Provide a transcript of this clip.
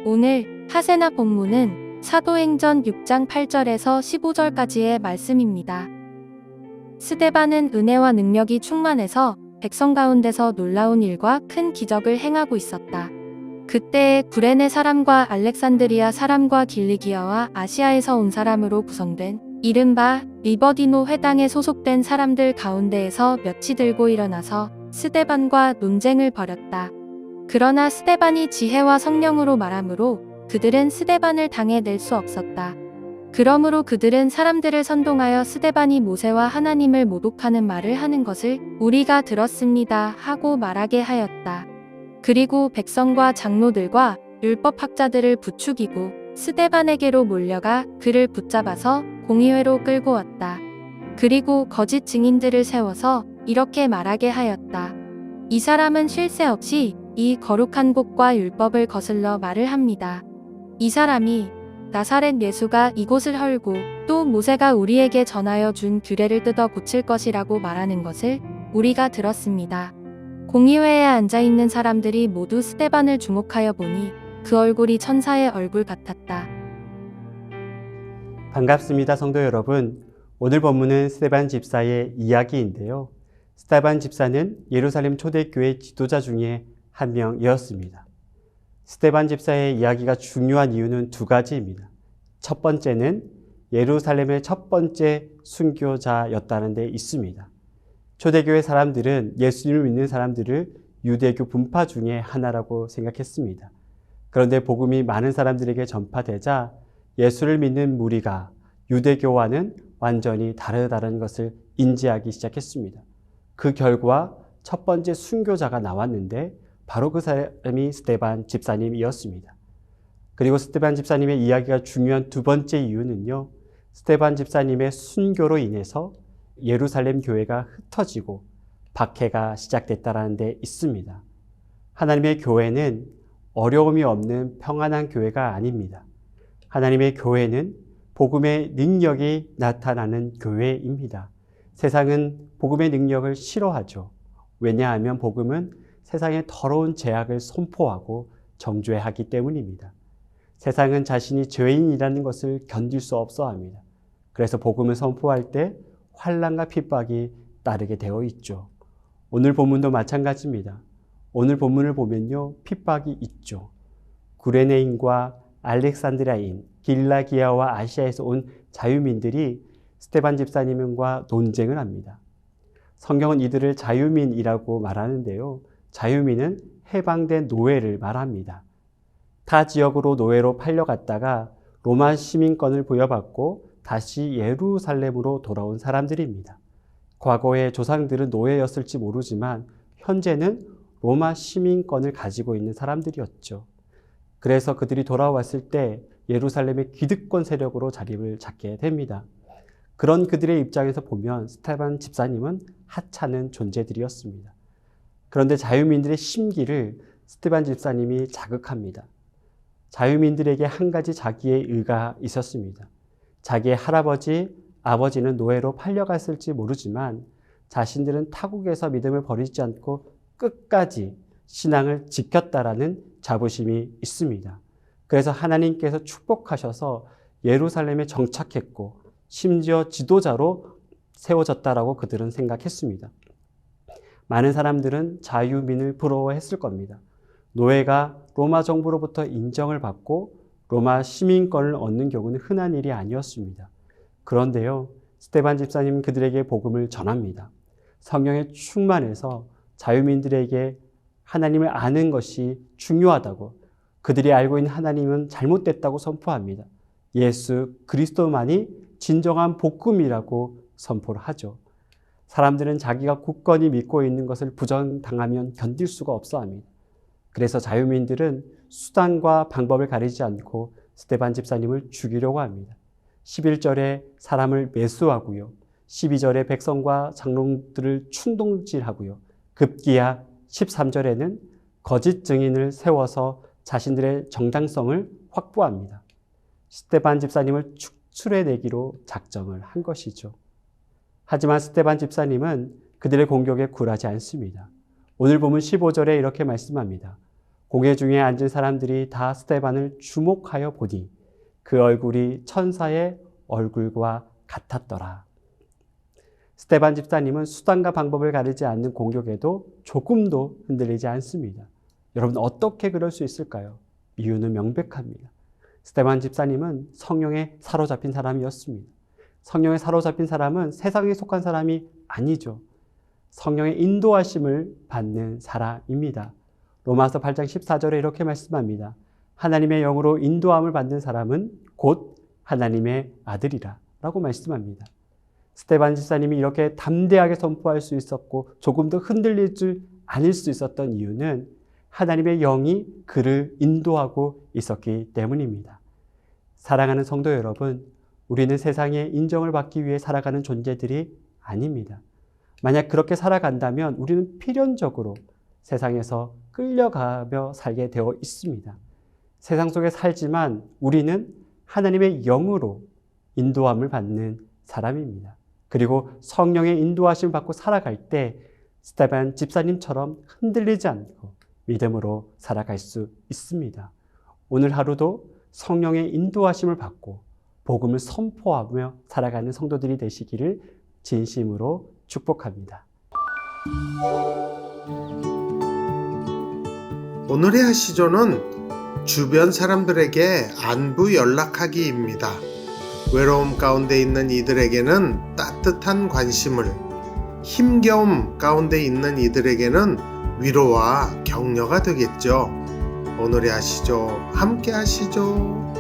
오늘 하세나 본문은 사도행전 6장 8절에서 15절까지의 말씀입니다. 스데반은 은혜와 능력이 충만해서 백성 가운데서 놀라운 일과 큰 기적을 행하고 있었다. 그때에 구레네 사람과 알렉산드리아 사람과 길리기아와 아시아에서 온 사람으로 구성된 이른바 리버디노 회당에 소속된 사람들 가운데에서 몇이 들고 일어나서 스데반과 논쟁을 벌였다. 그러나 스데반이 지혜와 성령으로 말하므로 그들은 스데반을 당해낼 수 없었다. 그러므로 그들은 사람들을 선동하여 스데반이 모세와 하나님을 모독하는 말을 하는 것을 우리가 들었습니다 하고 말하게 하였다. 그리고 백성과 장로들과 율법학자들을 부추기고 스데반에게로 몰려가 그를 붙잡아서 공의회로 끌고 왔다. 그리고 거짓 증인들을 세워서 이렇게 말하게 하였다. 이 사람은 쉴 새 없이 이 거룩한 곳과 율법을 거슬러 말을 합니다. 이 사람이 나사렛 예수가 이곳을 헐고 또 모세가 우리에게 전하여 준 규례를 뜯어 고칠 것이라고 말하는 것을 우리가 들었습니다. 공의회에 앉아있는 사람들이 모두 스데반을 주목하여 보니 그 얼굴이 천사의 얼굴 같았다. 반갑습니다, 성도 여러분. 오늘 본문은 스데반 집사의 이야기인데요. 스데반 집사는 예루살렘 초대교회 지도자 중에 한 명이었습니다. 스데반 집사의 이야기가 중요한 이유는 두 가지입니다. 첫 번째는 예루살렘의 첫 번째 순교자였다는 데 있습니다. 초대교회 사람들은 예수님을 믿는 사람들을 유대교 분파 중에 하나라고 생각했습니다. 그런데 복음이 많은 사람들에게 전파되자 예수를 믿는 무리가 유대교와는 완전히 다르다는 것을 인지하기 시작했습니다. 그 결과 첫 번째 순교자가 나왔는데 바로 그 사람이 스데반 집사님이었습니다. 그리고 스데반 집사님의 이야기가 중요한 두 번째 이유는요. 스데반 집사님의 순교로 인해서 예루살렘 교회가 흩어지고 박해가 시작됐다는 데 있습니다. 하나님의 교회는 어려움이 없는 평안한 교회가 아닙니다. 하나님의 교회는 복음의 능력이 나타나는 교회입니다. 세상은 복음의 능력을 싫어하죠. 왜냐하면 복음은 세상의 더러운 죄악을 선포하고 정죄하기 때문입니다. 세상은 자신이 죄인이라는 것을 견딜 수 없어 합니다. 그래서 복음을 선포할 때 환난과 핍박이 따르게 되어 있죠. 오늘 본문도 마찬가지입니다. 오늘 본문을 보면요, 핍박이 있죠. 구레네인과 알렉산드리아인, 길라기아와 아시아에서 온 자유민들이 스데반 집사님과 논쟁을 합니다. 성경은 이들을 자유민이라고 말하는데요. 자유민은 해방된 노예를 말합니다. 타 지역으로 노예로 팔려갔다가 로마 시민권을 부여받고 다시 예루살렘으로 돌아온 사람들입니다. 과거의 조상들은 노예였을지 모르지만 현재는 로마 시민권을 가지고 있는 사람들이었죠. 그래서 그들이 돌아왔을 때 예루살렘의 기득권 세력으로 자리를 잡게 됩니다. 그런 그들의 입장에서 보면 스데반 집사님은 하찮은 존재들이었습니다. 그런데 자유민들의 심기를 스데반 집사님이 자극합니다. 자유민들에게 한 가지 자기의 의가 있었습니다. 자기의 할아버지, 아버지는 노예로 팔려갔을지 모르지만 자신들은 타국에서 믿음을 버리지 않고 끝까지 신앙을 지켰다라는 자부심이 있습니다. 그래서 하나님께서 축복하셔서 예루살렘에 정착했고 심지어 지도자로 세워졌다라고 그들은 생각했습니다. 많은 사람들은 자유민을 부러워했을 겁니다. 노예가 로마 정부로부터 인정을 받고 로마 시민권을 얻는 경우는 흔한 일이 아니었습니다. 그런데요, 스데반 집사님은 그들에게 복음을 전합니다. 성령에 충만해서 자유민들에게 하나님을 아는 것이 중요하다고, 그들이 알고 있는 하나님은 잘못됐다고 선포합니다. 예수 그리스도만이 진정한 복음이라고 선포를 하죠. 사람들은 자기가 굳건히 믿고 있는 것을 부정당하면 견딜 수가 없어 합니다. 그래서 자유민들은 수단과 방법을 가리지 않고 스데반 집사님을 죽이려고 합니다. 11절에 사람을 매수하고요. 12절에 백성과 장로들을 충동질하고요. 급기야 13절에는 거짓 증인을 세워서 자신들의 정당성을 확보합니다. 스데반 집사님을 축출해내기로 작정을 한 것이죠. 하지만 스데반 집사님은 그들의 공격에 굴하지 않습니다. 오늘 본문 15절에 이렇게 말씀합니다. 공회 중에 앉은 사람들이 다 스데반을 주목하여 보니 그 얼굴이 천사의 얼굴과 같았더라. 스데반 집사님은 수단과 방법을 가리지 않는 공격에도 조금도 흔들리지 않습니다. 여러분, 어떻게 그럴 수 있을까요? 이유는 명백합니다. 스데반 집사님은 성령에 사로잡힌 사람이었습니다. 성령에 사로잡힌 사람은 세상에 속한 사람이 아니죠. 성령의 인도하심을 받는 사람입니다. 로마서 8장 14절에 이렇게 말씀합니다. 하나님의 영으로 인도함을 받는 사람은 곧 하나님의 아들이라 라고 말씀합니다. 스데반 집사님이 이렇게 담대하게 선포할 수 있었고 조금도 흔들리지 않을 수 있었던 이유는 하나님의 영이 그를 인도하고 있었기 때문입니다. 사랑하는 성도 여러분, 우리는 세상의 인정을 받기 위해 살아가는 존재들이 아닙니다. 만약 그렇게 살아간다면 우리는 필연적으로 세상에서 끌려가며 살게 되어 있습니다. 세상 속에 살지만 우리는 하나님의 영으로 인도함을 받는 사람입니다. 그리고 성령의 인도하심을 받고 살아갈 때 스데반 집사님처럼 흔들리지 않고 믿음으로 살아갈 수 있습니다. 오늘 하루도 성령의 인도하심을 받고 복음을 선포하며 살아가는 성도들이 되시기를 진심으로 축복합니다. 오늘의 하시조는 주변 사람들에게 안부 연락하기입니다. 외로움 가운데 있는 이들에게는 따뜻한 관심을, 힘겨움 가운데 있는 이들에게는 위로와 격려가 되겠죠. 오늘의 하시조 함께 하시죠.